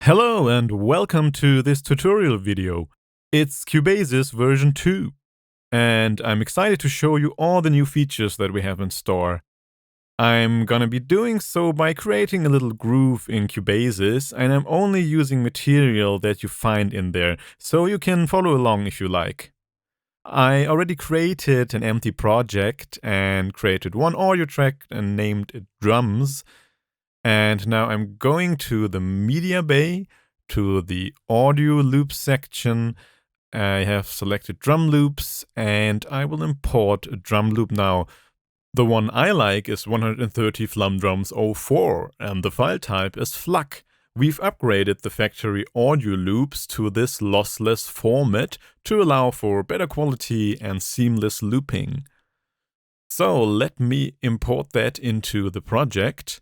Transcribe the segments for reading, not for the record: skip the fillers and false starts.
Hello and welcome to this tutorial video. It's Cubasis version 2 and I'm excited to show you all the new features that we have in store. I'm gonna be doing so by creating a little groove in Cubasis, and I'm only using material that you find in there, so you can follow along if you like. I already created an empty project and created one audio track and named it Drums. And now I'm going to the media bay, to the audio loop section. I have selected drum loops and I will import a drum loop now. The one I like is 130 Flum Drums 04 and the file type is FLAC. We've upgraded the factory audio loops to this lossless format to allow for better quality and seamless looping. So let me import that into the project.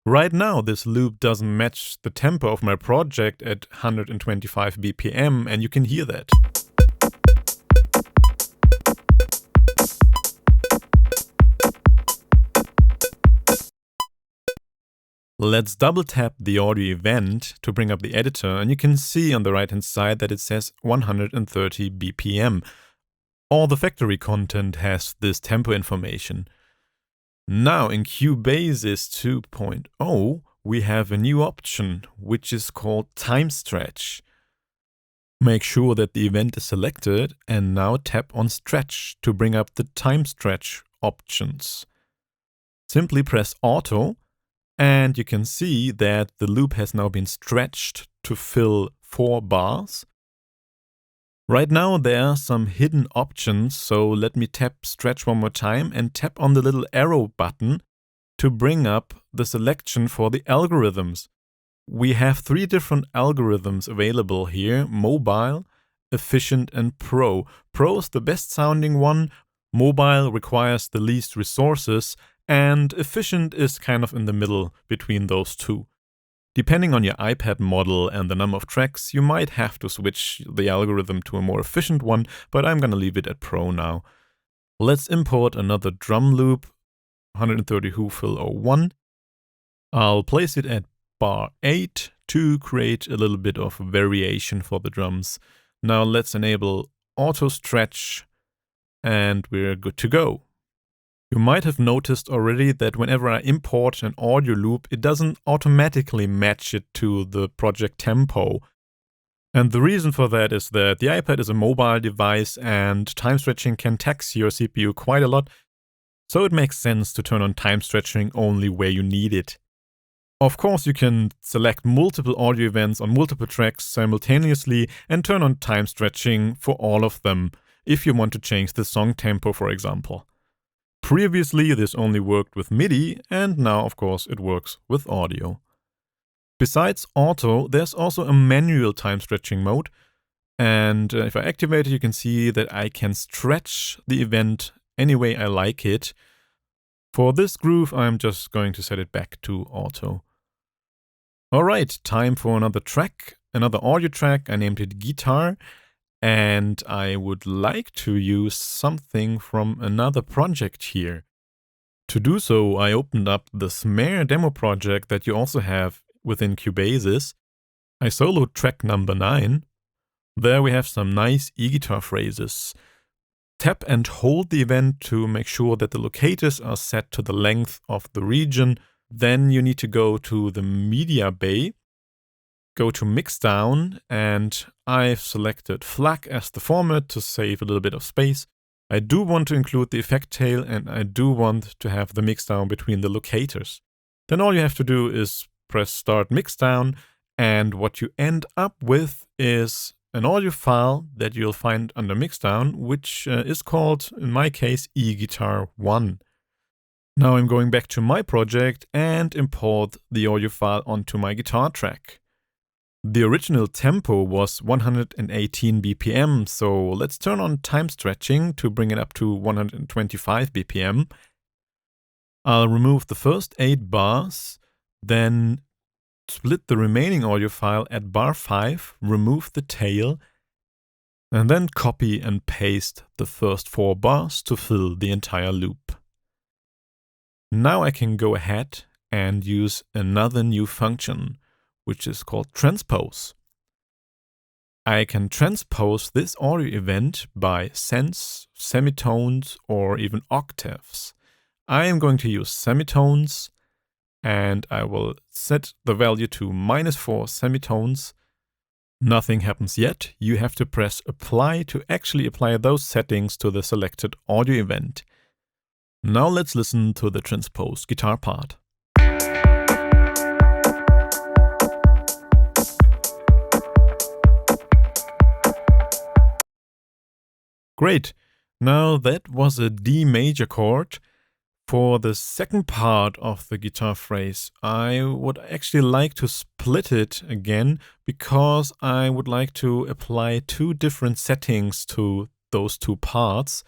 Right now, this loop doesn't match the tempo of my project at 125 BPM, and you can hear that. Let's double tap the audio event to bring up the editor, and you can see on the right hand side that it says 130 BPM. All the factory content has this tempo information. Now in Cubasis 2.0 we have a new option which is called Timestretch. Make sure that the event is selected and now tap on Stretch to bring up the Timestretch options. Simply press Auto and you can see that the loop has now been stretched to fill 4 bars. Right now there are some hidden options, so let me tap Stretch one more time and tap on the little arrow button to bring up the selection for the algorithms. We have 3 different algorithms available here: Mobile, Efficient and Pro. Pro is the best sounding one, Mobile requires the least resources, and Efficient is kind of in the middle between those two. Depending on your iPad model and the number of tracks, you might have to switch the algorithm to a more efficient one, but I'm gonna leave it at Pro now. Let's import another drum loop, 130 Who-Fill 01. I'll place it at bar 8 to create a little bit of variation for the drums. Now let's enable auto stretch and we're good to go. You might have noticed already that whenever I import an audio loop, it doesn't automatically match it to the project tempo. And the reason for that is that the iPad is a mobile device and time stretching can tax your CPU quite a lot, so it makes sense to turn on time stretching only where you need it. Of course, you can select multiple audio events on multiple tracks simultaneously and turn on time stretching for all of them, if you want to change the song tempo, for example. Previously, this only worked with MIDI, and now, of course, it works with audio. Besides auto, there's also a manual time stretching mode, and if I activate it, you can see that I can stretch the event any way I like it. For this groove, I'm just going to set it back to auto. Alright, time for another track, another audio track. I named it Guitar. And I would like to use something from another project here. To do so, I opened up the snare demo project that you also have within Cubasis. I soloed track number 9. There we have some nice e-guitar phrases. Tap and hold the event to make sure that the locators are set to the length of the region. Then you need to go to the media bay. Go to Mixdown, and I've selected FLAC as the format to save a little bit of space. I do want to include the effect tail, and I do want to have the mixdown between the locators. Then all you have to do is press Start Mixdown, and what you end up with is an audio file that you'll find under Mixdown, which is called, in my case, eGuitar1. Now I'm going back to my project and import the audio file onto my guitar track. The original tempo was 118 BPM, so let's turn on time stretching to bring it up to 125 BPM. I'll remove the first 8 bars, then split the remaining audio file at bar 5, remove the tail, and then copy and paste the first 4 bars to fill the entire loop. Now I can go ahead and use another new function. which is called Transpose. I can transpose this audio event by cents, semitones, or even octaves. I am going to use semitones, and I will set the value to -4 semitones. Nothing happens yet. You have to press apply to actually apply those settings to the selected audio event. Now let's listen to the transposed guitar part. Great. Now that was a D major chord. For the second part of the guitar phrase, I would actually like to split it again because I would like to apply two different settings to those two parts.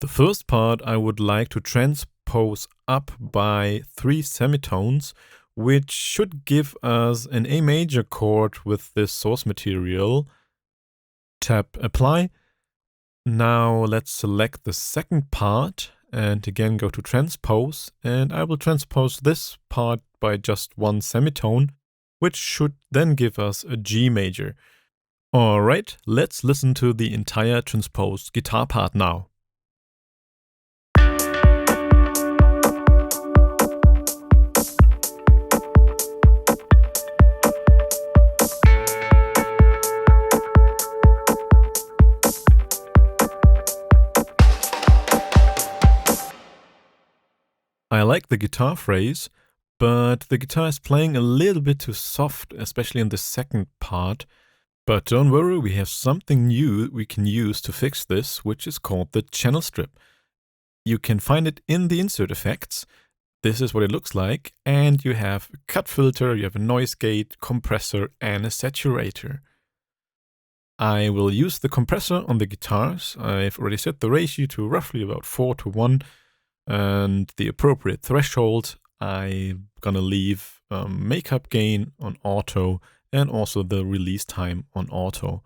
The first part I would like to transpose up by 3 semitones, which should give us an A major chord with this source material. Tap apply. Now let's select the second part and again go to transpose, and I will transpose this part by just 1 semitone, which should then give us a G major. Alright, let's listen to the entire transposed guitar part now. I like the guitar phrase, but the guitar is playing a little bit too soft, especially in the second part. But don't worry, we have something new we can use to fix this, which is called the channel strip. You can find it in the insert effects. This is what it looks like, and you have a cut filter, you have a noise gate, compressor, and a saturator. I will use the compressor on the guitars. I've already set the ratio to roughly about 4:1. And the appropriate threshold, I'm gonna leave makeup gain on auto and also the release time on auto.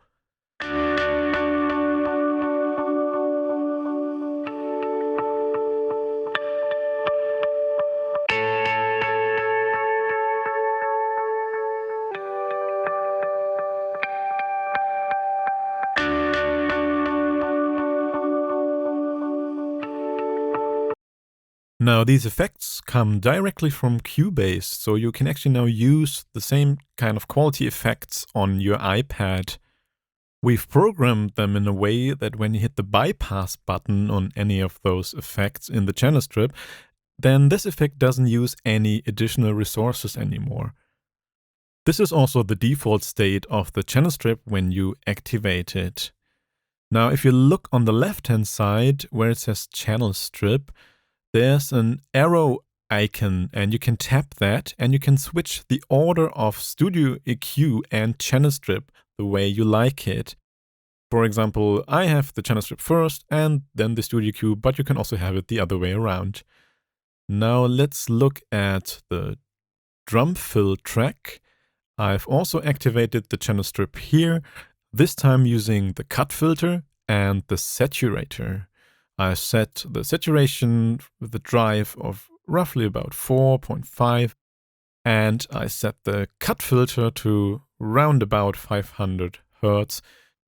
Now these effects come directly from Cubasis, so you can actually now use the same kind of quality effects on your iPad. We've programmed them in a way that when you hit the bypass button on any of those effects in the channel strip, then this effect doesn't use any additional resources anymore. This is also the default state of the channel strip when you activate it. Now if you look on the left-hand side where it says channel strip, there's an arrow icon, and you can tap that and you can switch the order of Studio EQ and channel strip the way you like it. For example, I have the channel strip first and then the Studio EQ, but you can also have it the other way around. Now let's look at the drum fill track. I've also activated the channel strip here, this time using the cut filter and the saturator. I set the saturation with the drive of roughly about 4.5, and I set the cut filter to round about 500 Hz,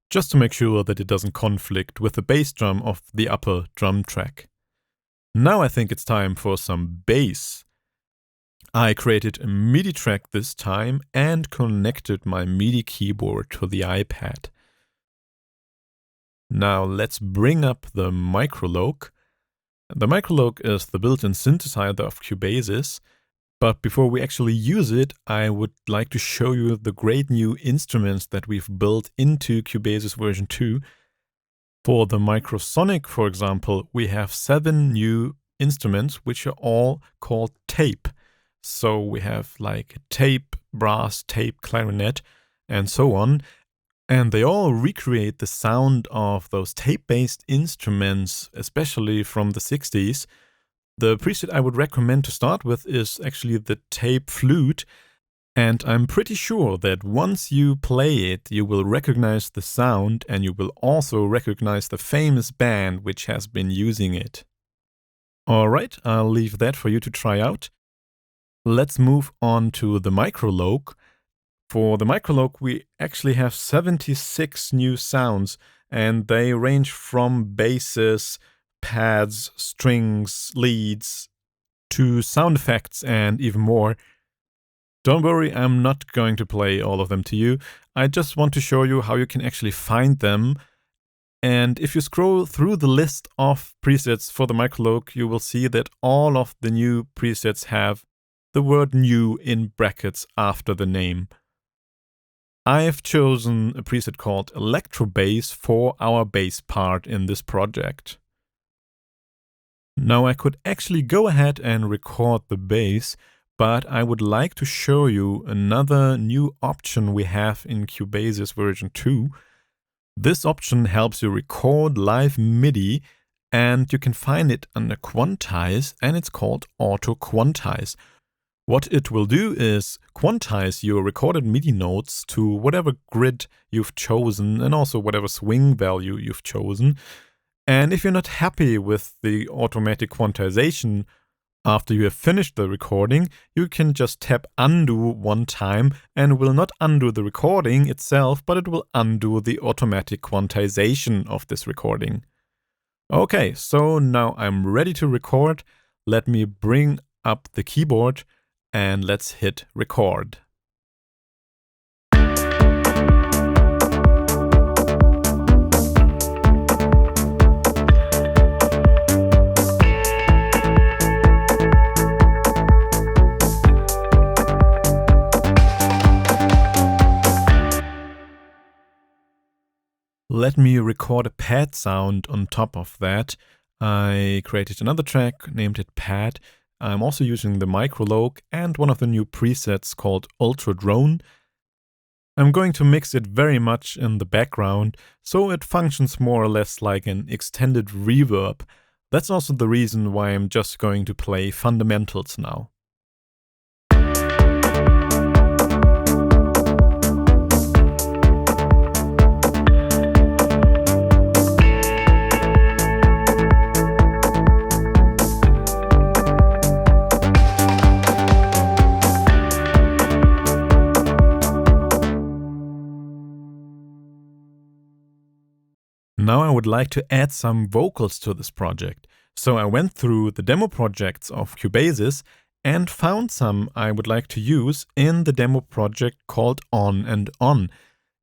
just to make sure that it doesn't conflict with the bass drum of the upper drum track. Now I think it's time for some bass. I created a MIDI track this time and connected my MIDI keyboard to the iPad. Now let's bring up the MicroLog. The MicroLog is the built-in synthesizer of Cubasis, but before we actually use it, I would like to show you the great new instruments that we've built into Cubasis version 2. For the Microsonic, for example, we have 7 new instruments which are all called tape. So we have like tape, brass, tape, clarinet, and so on. And they all recreate the sound of those tape-based instruments, especially from the 60s. The preset I would recommend to start with is actually the tape flute. And I'm pretty sure that once you play it, you will recognize the sound and you will also recognize the famous band which has been using it. Alright, I'll leave that for you to try out. Let's move on to the MicroLog. For the MicroLog, we actually have 76 new sounds, and they range from basses, pads, strings, leads, to sound effects and even more. Don't worry, I'm not going to play all of them to you. I just want to show you how you can actually find them. And if you scroll through the list of presets for the MicroLog, you will see that all of the new presets have the word new in brackets after the name. I've chosen a preset called Electro Bass for our bass part in this project. Now I could actually go ahead and record the bass, but I would like to show you another new option we have in Cubasis version 2. This option helps you record live MIDI, and you can find it under Quantize, and it's called Auto Quantize. What it will do is quantize your recorded MIDI notes to whatever grid you've chosen and also whatever swing value you've chosen. And if you're not happy with the automatic quantization after you have finished the recording, you can just tap undo one time and it will not undo the recording itself, but it will undo the automatic quantization of this recording. Okay, so now I'm ready to record. Let me bring up the keyboard and let's hit record. Let me record a pad sound on top of that. I created another track, named it pad. I'm also using the MicroLog and one of the new presets called Ultra Drone. I'm going to mix it very much in the background, so it functions more or less like an extended reverb. That's also the reason why I'm just going to play fundamentals now. Now I would like to add some vocals to this project. So I went through the demo projects of Cubasis and found some I would like to use in the demo project called On and On.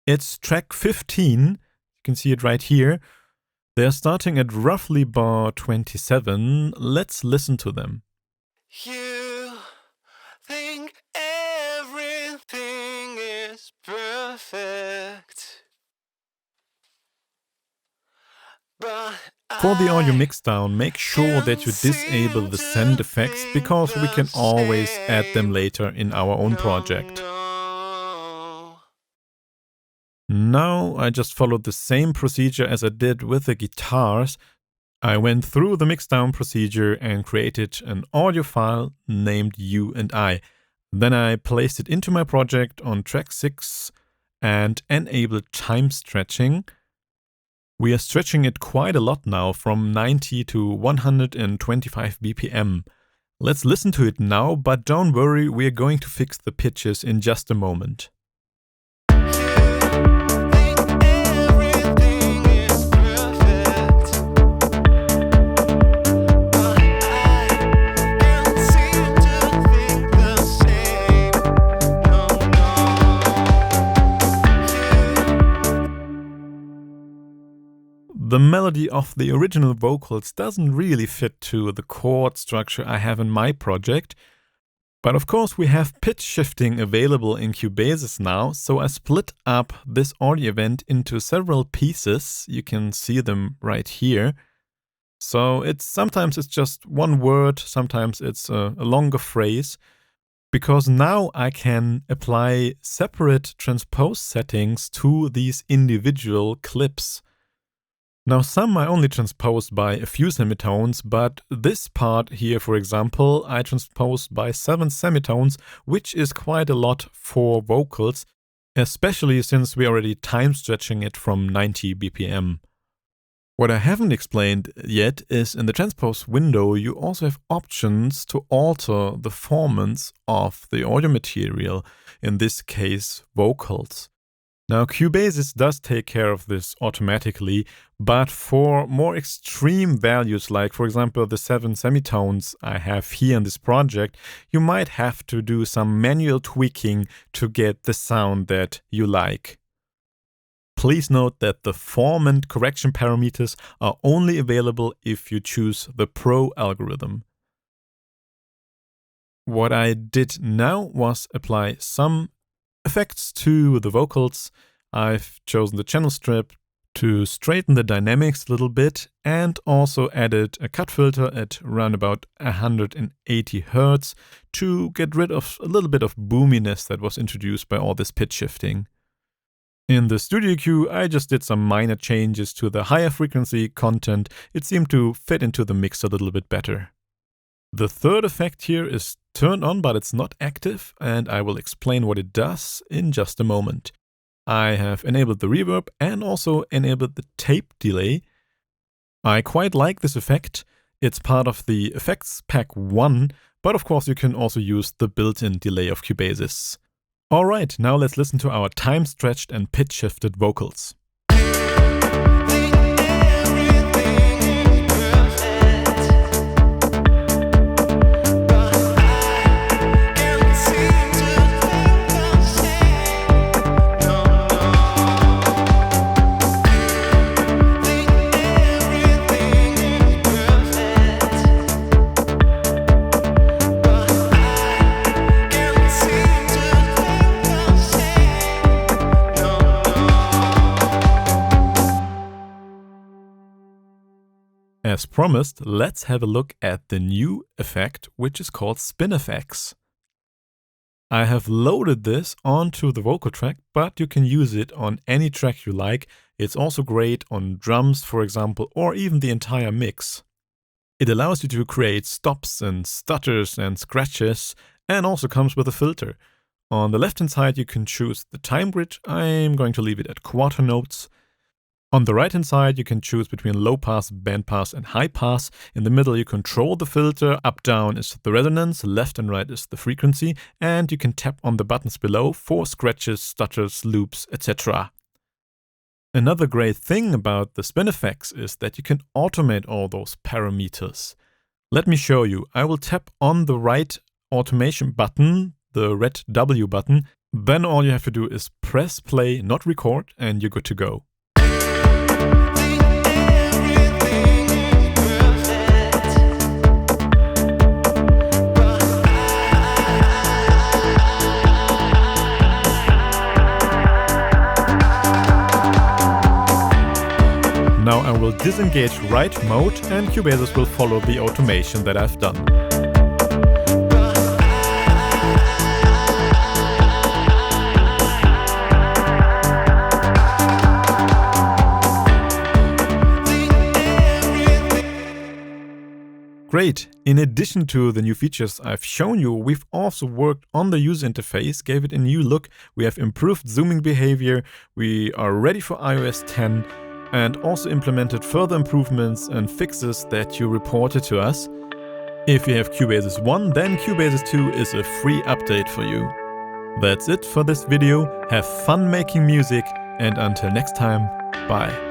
It's track 15, you can see it right here. They're starting at roughly bar 27. Let's listen to them. You think everything is perfect. For the audio mixdown, make sure that you disable the send effects because we can always add them later in our own project. Now I just followed the same procedure as I did with the guitars. I went through the mixdown procedure and created an audio file named You and I. Then I placed it into my project on track 6 and enabled Timestretching. We are stretching it quite a lot now, from 90 to 125 BPM. Let's listen to it now, but don't worry, we are going to fix the pitches in just a moment. The melody of the original vocals doesn't really fit to the chord structure I have in my project, but of course we have pitch shifting available in Cubasis now, so I split up this audio event into several pieces. You can see them right here. So sometimes it's just one word, sometimes it's a longer phrase, because now I can apply separate transpose settings to these individual clips. Now some I only transposed by a few semitones, but this part here, for example, I transposed by 7 semitones, which is quite a lot for vocals, especially since we're already time stretching it from 90 BPM. What I haven't explained yet is in the Transpose window, you also have options to alter the performance of the audio material, in this case, vocals. Now, Cubasis does take care of this automatically, but for more extreme values, like for example the 7 semitones I have here in this project, you might have to do some manual tweaking to get the sound that you like. Please note that the form and correction parameters are only available if you choose the Pro algorithm. What I did now was apply some effects to the vocals. I've chosen the channel strip to straighten the dynamics a little bit and also added a cut filter at around about 180 Hz to get rid of a little bit of boominess that was introduced by all this pitch shifting. In the studio queue, I just did some minor changes to the higher frequency content. It seemed to fit into the mix a little bit better. The third effect here is turned on, but it's not active, and I will explain what it does in just a moment. I have enabled the reverb and also enabled the tape delay. I quite like this effect. It's part of the effects pack 1, but of course you can also use the built-in delay of Cubasis. Alright, now let's listen to our time-stretched and pitch-shifted vocals. As promised, let's have a look at the new effect, which is called Spin Effects. I have loaded this onto the vocal track, but you can use it on any track you like. It's also great on drums, for example, or even the entire mix. It allows you to create stops and stutters and scratches, and also comes with a filter. On the left-hand side, you can choose the time grid. I'm going to leave it at quarter notes. On the right-hand side, you can choose between low pass, band pass, and high pass. In the middle, you control the filter. Up, down is the resonance, left and right is the frequency, and you can tap on the buttons below for scratches, stutters, loops, etc. Another great thing about the spin effects is that you can automate all those parameters. Let me show you. I will tap on the right automation button, the red W button. Then all you have to do is press play, not record, and you're good to go. Now I will disengage write mode and Cubasis will follow the automation that I've done. Great! In addition to the new features I've shown you, we've also worked on the user interface, gave it a new look, we have improved zooming behavior, we are ready for iOS 10, and also implemented further improvements and fixes that you reported to us. If you have Cubasis 1, then Cubasis 2 is a free update for you. That's it for this video, have fun making music, and until next time, bye.